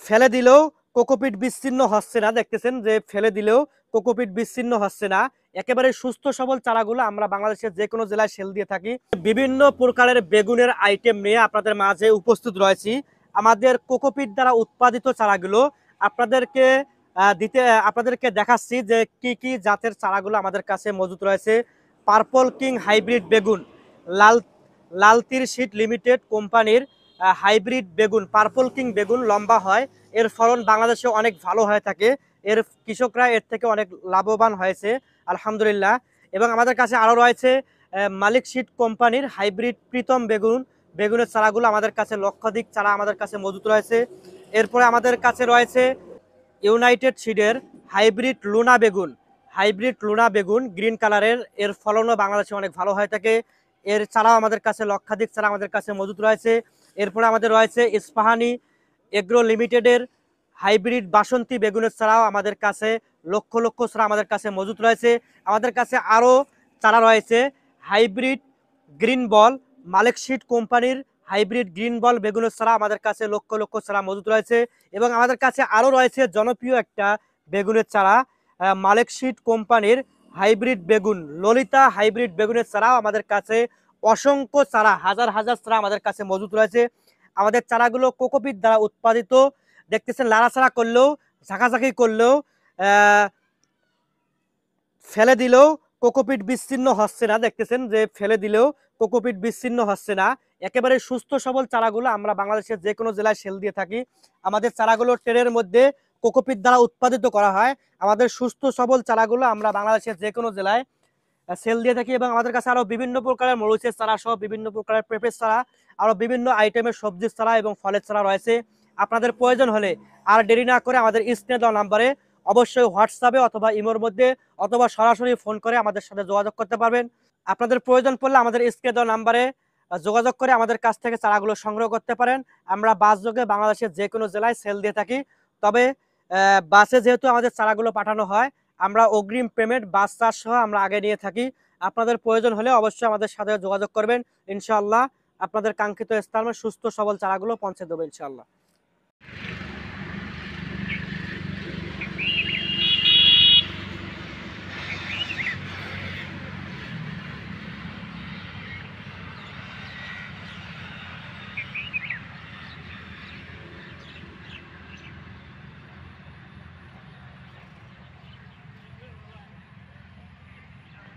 ফেলে দিলেও কোকোপিট বিচ্ছিন্ন হচ্ছে না। দেখতেছেন যে ফেলে দিলেও কোকোপিট বিচ্ছিন্ন হচ্ছে না। একেবারে সুস্থ সবল চারাগুলো আমরা বাংলাদেশের যে কোনো জেলায় সেল দিয়ে থাকি। বিভিন্ন প্রকারের বেগুনের আইটেম নিয়ে আপনাদের মাঝে উপস্থিত রয়েছি। আমাদের কোকোপিট দ্বারা উৎপাদিত চারাগুলো আপনাদেরকে আপনাদেরকে দেখাচ্ছি যে কি কি জাতের চারাগুলো আমাদের কাছে মজুদ রয়েছে। পার্পল কিং হাইব্রিড বেগুন, লাল লালতির শীট লিমিটেড কোম্পানির হাইব্রিড বেগুন, পার্পল কিং বেগুন লম্বা হয়, এর ফলন বাংলাদেশে অনেক ভালো হয়ে থাকে, এর কৃষকরা এর থেকে অনেক লাভবান হয়েছে আলহামদুলিল্লাহ। এবং আমাদের কাছে আরও রয়েছে মালিক শীট কোম্পানির হাইব্রিড প্রীতম বেগুন, বেগুনের চারাগুলো আমাদের কাছে লক্ষাধিক চারা আমাদের কাছে মজুদ রয়েছে। এরপরে আমাদের কাছে রয়েছে ইউনাইটেড সিডের হাইব্রিড লুনা বেগুন, হাইব্রিড লুনা বেগুন গ্রিন কালারের, এর ফলনও বাংলাদেশে অনেক ভালো হয়ে থাকে, এর চারাও আমাদের কাছে লক্ষাধিক চারা আমাদের কাছে মজুদ রয়েছে। এরপরে আমাদের রয়েছে ইস্পাহানি এগ্রো লিমিটেডের হাইব্রিড বাসন্তী বেগুনের চারাও আমাদের কাছে লক্ষ লক্ষ চারা আমাদের কাছে মজুদ রয়েছে। আমাদের কাছে আরও চারা রয়েছে হাইব্রিড গ্রিন বল, মালিক শীট কোম্পানির হাইব্রিড গ্রিন বল বেগুনের চারা আমাদের কাছে লক্ষ লক্ষ চারা মজুদ রয়েছে। এবং আমাদের কাছে আরও রয়েছে জনপ্রিয় একটা বেগুনের চারা মালিক শীট কোম্পানির হাইব্রিড বেগুন, ললিতা হাইব্রিড বেগুনের চারাও আমাদের কাছে অসংখ্য চারা, হাজার হাজার চারা আমাদের কাছে মজুদ রয়েছে। আমাদের চারাগুলো কোকোপিট দ্বারা উৎপাদিত। দেখতেছেন লাড়াচাড়া করলেও, ঝাঁকাঝাঁকি করলেও, ফেলে দিলেও কোকোপিট বিচ্ছিন্ন হচ্ছে না। দেখতেছেন যে ফেলে দিলেও কোকোপিট বিচ্ছিন্ন হচ্ছে না। একেবারে সুস্থ সবল চারাগুলো আমরা বাংলাদেশের যে কোনো জেলায় সেল দিয়ে থাকি। আমাদের চারাগুলো ট্রেনের মধ্যে কোকোপিট দ্বারা উৎপাদিত করা হয়। আমাদের সুস্থ সবল চারাগুলো আমরা বাংলাদেশের যে কোনো জেলায় সেল দিয়ে থাকি। এবং আমাদের কাছে আরও বিভিন্ন প্রকারের মরিচের চারা সহ বিভিন্ন প্রকারের পেঁপের চারা, আরও বিভিন্ন আইটেমের সবজির চারা এবং ফলের চারা রয়েছে। আপনাদের প্রয়োজন হলে আর দেরি না করে আমাদের স্ক্রিনে দেওয়া নাম্বারে অবশ্যই হোয়াটসঅ্যাপে অথবা ইমোর মধ্যে অথবা সরাসরি ফোন করে আমাদের সাথে যোগাযোগ করতে পারবেন। আপনাদের প্রয়োজন পড়লে আমাদের স্ক্রিনে দেওয়া নাম্বারে যোগাযোগ করে আমাদের কাছ থেকে চারাগুলো সংগ্রহ করতে পারেন। আমরা বাসযোগে বাংলাদেশের যে কোনো জেলায় সেল দিয়ে থাকি। তবে বাসে যেহেতু আমাদের চারাগুলো পাঠানো হয়, আমরা অগ্রিম পেমেন্ট বাস চার্জ সহ আমরা আগে নিয়ে থাকি। আপনাদের প্রয়োজন হলে অবশ্যই আমাদের সাথে যোগাযোগ করবেন। ইনশাআল্লাহ আপনাদের কাঙ্ক্ষিত স্থানে সুস্থ সবল চারাগুলো পৌঁছে দেবো ইনশাআল্লাহ।